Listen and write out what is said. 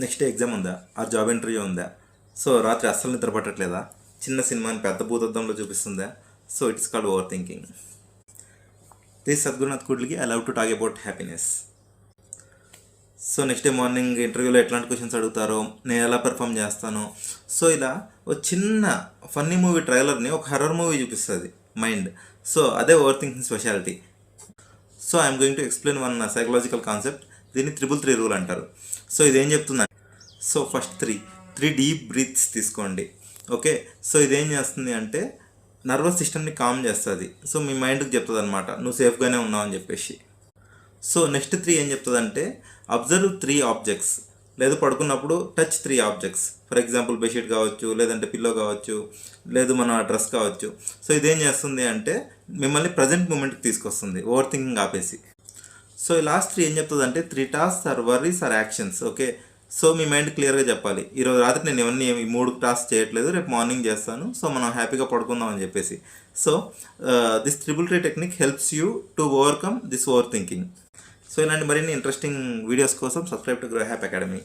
Next day exam ఉందా, ఆ job interview ఉందా, సో రాత్రి అస్సలు నిద్ర పట్టట్లేదా, చిన్న సినిమాని పెద్ద భూతద్దంలో చూపిస్తుందా, so it's called overthinking. This సద్గురునాథ్ కుడ్లికి I love to talk about happiness. So next day morning ఇంటర్వ్యూలో ఎట్లాంటి క్వశ్చన్స్ అడుగుతారో, నేను ఎలా పెర్ఫామ్ చేస్తానో, సో ఇలా ఒక చిన్న ఫన్నీ మూవీ ట్రైలర్ని ఒక హర్రర్ మూవీ చూపిస్తుంది మైండ్. సో అదే over thinking speciality. So I'm going to explain one psychological concept. దీన్ని 333 రూల్ అంటారు. సో ఇదేం చెప్తుందంటే, so first three deep breaths తీసుకోండి. ఓకే, సో ఇదేం చేస్తుంది అంటే నర్వస్ సిస్టమ్ని కామ్ చేస్తుంది. సో మీ మైండ్కి చెప్తుంది అనమాట, నువ్వు సేఫ్గానే ఉన్నావు అని చెప్పేసి. సో నెక్స్ట్ 3 ఏం చెప్తుందంటే, అబ్జర్వ్ 3 ఆబ్జెక్ట్స్. లేదు పడుకున్నప్పుడు touch 3 objects. For example bedsheet కావచ్చు, లేదంటే పిల్లో కావచ్చు, లేదు మన డ్రెస్ కావచ్చు. సో ఇదేం చేస్తుంది అంటే మిమ్మల్ని ప్రజెంట్ మూమెంట్కి తీసుకొస్తుంది, ఓవర్ థింకింగ్ ఆపేసి. సో ఈ లాస్ట్ 3 ఏం చెప్తుంది అంటే 3 tasks or worries or actions. Okay, so మీ మైండ్ క్లియర్గా చెప్పాలి, ఈరోజు రాత్రి నేను ఇవన్నీ 3 టాస్క్ చేయట్లేదు, రేపు మార్నింగ్ చేస్తాను, సో మనం హ్యాపీగా పడుకుందాం అని చెప్పేసి. So this 333 technique helps you to overcome this over thinking. So ఇలాంటి మరిన్ని ఇంట్రెస్టింగ్ వీడియోస్ కోసం సబ్స్క్రైబ్ టు గ్రో హ్యాప్ అకాడమీ.